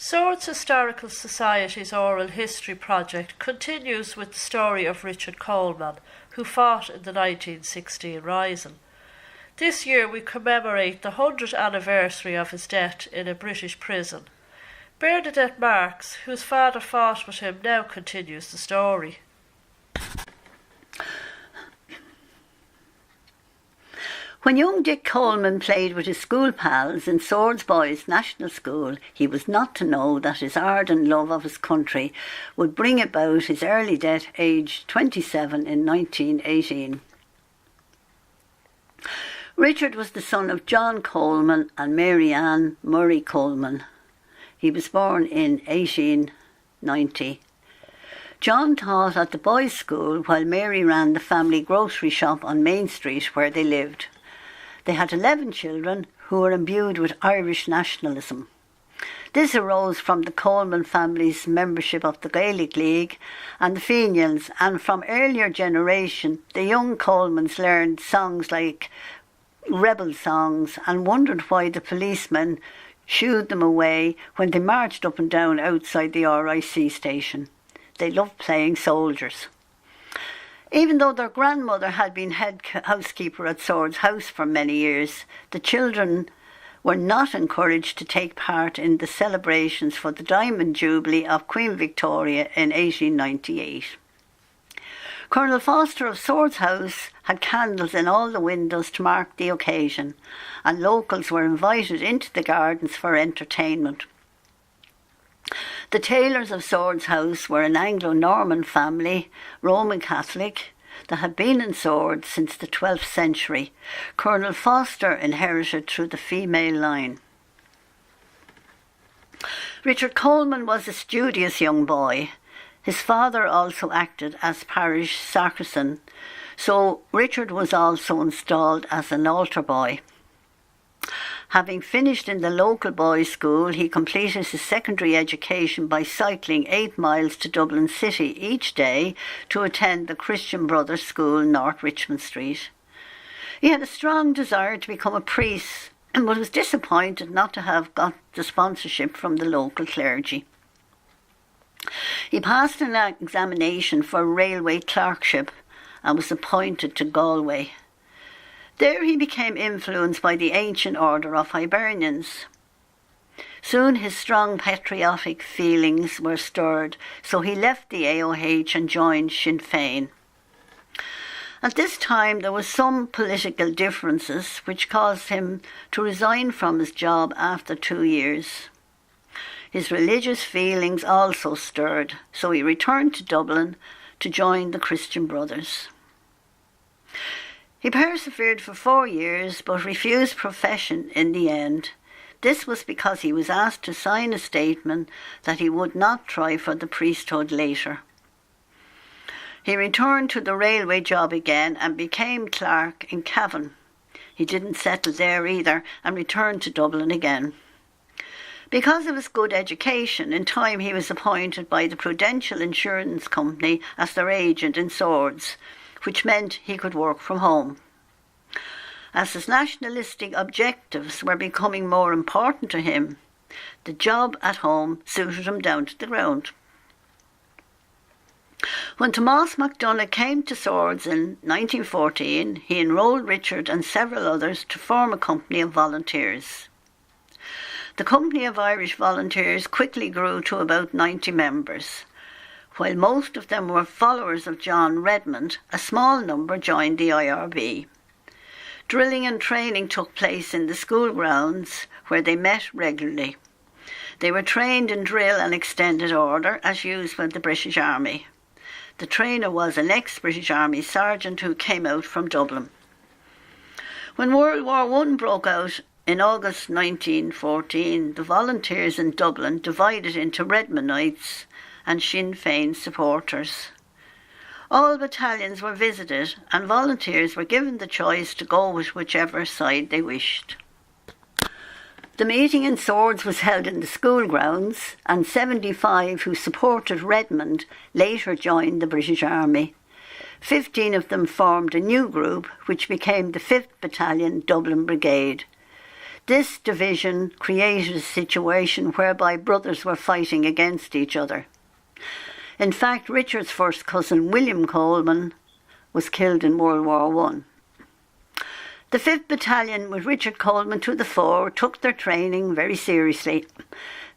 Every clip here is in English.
Swords Historical Society's oral history project continues with the story of Richard Coleman, who fought in the 1916 Rising. This year we commemorate the 100th anniversary of his death in a British prison. Bernadette Marks, whose father fought with him, now continues the story. When young Dick Coleman played with his school pals in Swords Boys National School, he was not to know that his ardent love of his country would bring about his early death, aged 27, in 1918. Richard was the son of John Coleman and Mary Ann Murray Coleman. He was born in 1890. John taught at the boys' school while Mary ran the family grocery shop on Main Street where they lived. They had 11 children who were imbued with Irish nationalism. This arose from the Coleman family's membership of the Gaelic League and the Fenians, and from earlier generation the young Colemans learned songs like rebel songs and wondered why the policemen shooed them away when they marched up and down outside the RIC station. They loved playing soldiers. Even though their grandmother had been head housekeeper at Swords House for many years, the children were not encouraged to take part in the celebrations for the Diamond Jubilee of Queen Victoria in 1898. Colonel Foster of Swords House had candles in all the windows to mark the occasion, and locals were invited into the gardens for entertainment. The Taylors of Swords House were an Anglo-Norman family, Roman Catholic, that had been in Swords since the 12th century. Colonel Foster inherited through the female line. Richard Coleman was a studious young boy. His father also acted as parish sacristan, so Richard was also installed as an altar boy. Having finished in the local boys' school, he completed his secondary education by cycling 8 miles to Dublin City each day to attend the Christian Brothers School, North Richmond Street. He had a strong desire to become a priest, but was disappointed not to have got the sponsorship from the local clergy. He passed an examination for railway clerkship and was appointed to Galway. There he became influenced by the ancient order of Hibernians. Soon his strong patriotic feelings were stirred, so he left the AOH and joined Sinn Féin. At this time there were some political differences which caused him to resign from his job after 2 years. His religious feelings also stirred, so he returned to Dublin to join the Christian Brothers. He persevered for 4 years but refused profession in the end. This was because he was asked to sign a statement that he would not try for the priesthood later. He returned to the railway job again and became clerk in Cavan. He didn't settle there either and returned to Dublin again. Because of his good education, in time he was appointed by the Prudential Insurance Company as their agent in Swords, which meant he could work from home. As his nationalistic objectives were becoming more important to him, the job at home suited him down to the ground. When Tomás MacDonagh came to Swords in 1914, he enrolled Richard and several others to form a company of volunteers. The Company of Irish Volunteers quickly grew to about 90 members. While most of them were followers of John Redmond, a small number joined the IRB. Drilling and training took place in the school grounds where they met regularly. They were trained in drill and extended order as used by the British Army. The trainer was an ex-British Army sergeant who came out from Dublin. When World War I broke out in August 1914, the volunteers in Dublin divided into Redmondites and Sinn Féin supporters. All battalions were visited and volunteers were given the choice to go with whichever side they wished. The meeting in Swords was held in the school grounds, and 75 who supported Redmond later joined the British Army. 15 of them formed a new group which became the 5th Battalion Dublin Brigade. This division created a situation whereby brothers were fighting against each other. In fact, Richard's first cousin, William Coleman, was killed in World War I. The 5th Battalion, with Richard Coleman to the fore, took their training very seriously.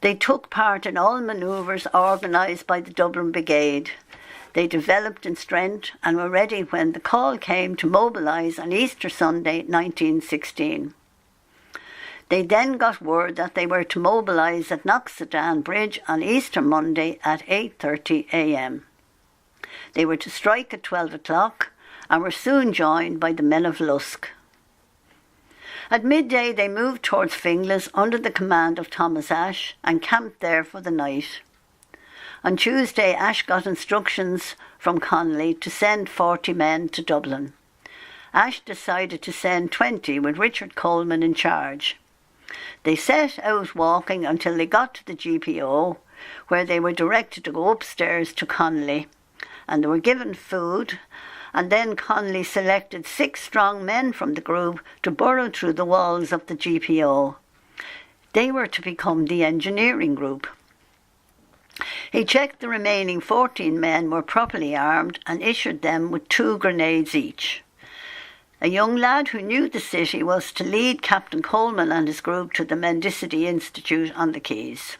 They took part in all manoeuvres organised by the Dublin Brigade. They developed in strength and were ready when the call came to mobilise on Easter Sunday 1916. They then got word that they were to mobilise at Knocksedan Bridge on Easter Monday at 8:30 a.m. They were to strike at 12 o'clock and were soon joined by the men of Lusk. At midday they moved towards Finglas under the command of Thomas Ashe and camped there for the night. On Tuesday, Ashe got instructions from Connolly to send 40 men to Dublin. Ashe decided to send 20 with Richard Coleman in charge. They set out walking until they got to the GPO, where they were directed to go upstairs to Connolly, and they were given food, and then Connolly selected 6 strong men from the group to burrow through the walls of the GPO. They were to become the engineering group. He checked the remaining 14 men were properly armed and issued them with 2 grenades each. A young lad who knew the city was to lead Captain Coleman and his group to the Mendicity Institute on the Quays.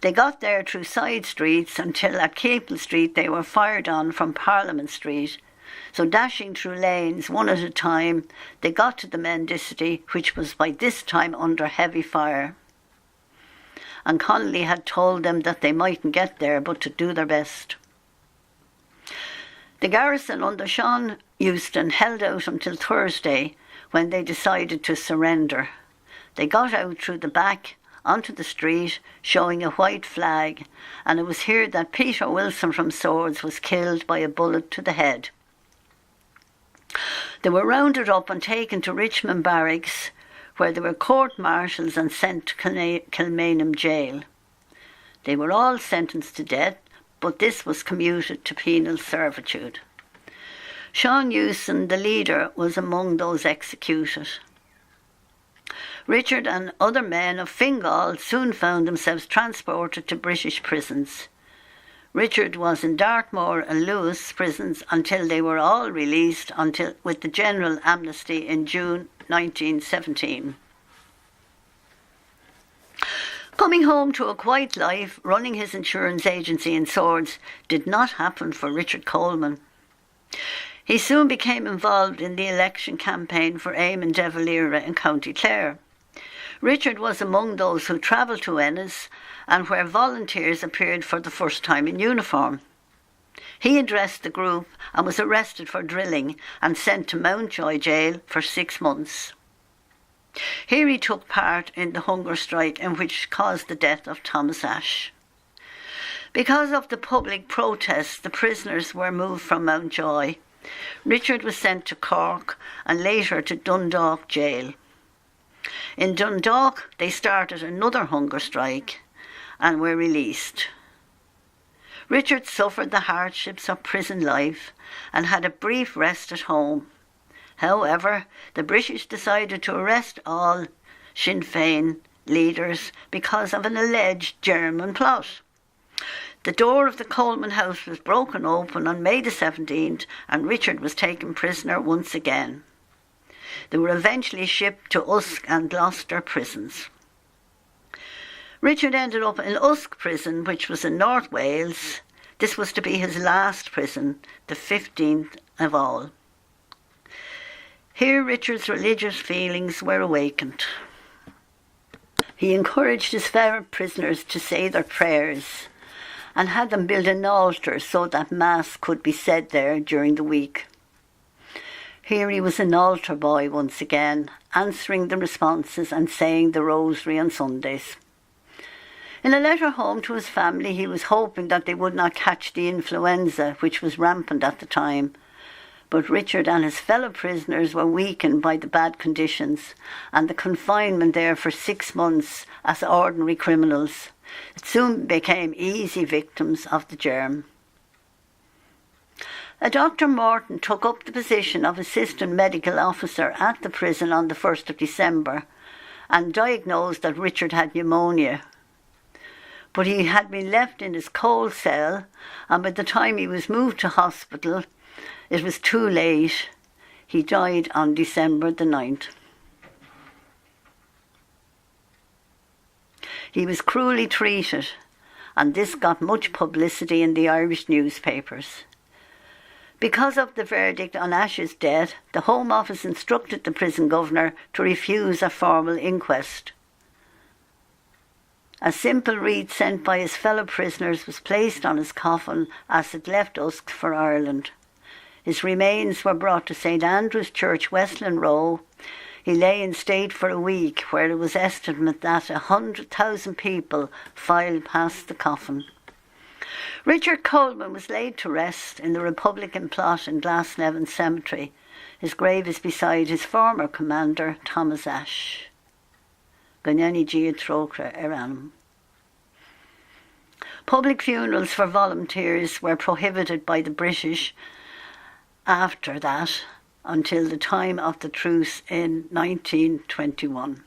They got there through side streets until at Capel Street they were fired on from Parliament Street. So dashing through lanes one at a time, they got to the Mendicity, which was by this time under heavy fire. And Connolly had told them that they mightn't get there, but to do their best. The garrison under Sean Euston held out until Thursday, when they decided to surrender. They got out through the back onto the street, showing a white flag, and it was here that Peter Wilson from Swords was killed by a bullet to the head. They were rounded up and taken to Richmond Barracks, where they were court-martialed and sent to Kilmainham jail. They were all sentenced to death, but this was commuted to penal servitude. Sean Euston, the leader, was among those executed. Richard and other men of Fingal soon found themselves transported to British prisons. Richard was in Dartmoor and Lewis prisons until they were all released with the general amnesty in June 1917. Coming home to a quiet life, running his insurance agency in Swords, did not happen for Richard Coleman. He soon became involved in the election campaign for Eamon de Valera in County Clare. Richard was among those who travelled to Ennis and where volunteers appeared for the first time in uniform. He addressed the group and was arrested for drilling and sent to Mountjoy jail for 6 months. Here he took part in the hunger strike in which caused the death of Thomas Ashe. Because of the public protests, the prisoners were moved from Mountjoy. Richard was sent to Cork and later to Dundalk jail. In Dundalk, they started another hunger strike and were released. Richard suffered the hardships of prison life and had a brief rest at home. However, the British decided to arrest all Sinn Féin leaders because of an alleged German plot. The door of the Coleman house was broken open on May the 17th and Richard was taken prisoner once again. They were eventually shipped to Usk and Gloucester prisons. Richard ended up in Usk prison, which was in North Wales. This was to be his last prison, the 15th of all. Here Richard's religious feelings were awakened. He encouraged his fellow prisoners to say their prayers and had them build an altar so that Mass could be said there during the week. Here he was an altar boy once again, answering the responses and saying the rosary on Sundays. In a letter home to his family, he was hoping that they would not catch the influenza, which was rampant at the time. But Richard and his fellow prisoners were weakened by the bad conditions and the confinement there for 6 months as ordinary criminals. It soon became easy victims of the germ. A Dr. Morton took up the position of assistant medical officer at the prison on the 1st of December and diagnosed that Richard had pneumonia. But he had been left in his cold cell, and by the time he was moved to hospital, it was too late. He died on December the 9th. He was cruelly treated, and this got much publicity in the Irish newspapers. Because of the verdict on Ashe's death, the Home Office instructed the prison governor to refuse a formal inquest. A simple wreath sent by his fellow prisoners was placed on his coffin as it left Usk for Ireland. His remains were brought to St Andrew's Church, Westland Row. He lay in state for a week, where it was estimated that 100,000 people filed past the coffin. Richard Coleman was laid to rest in the Republican plot in Glasnevin Cemetery. His grave is beside his former commander, Thomas Ashe. Ganyani Gia Trokra Eranum. Public funerals for volunteers were prohibited by the British after that until the time of the truce in 1921.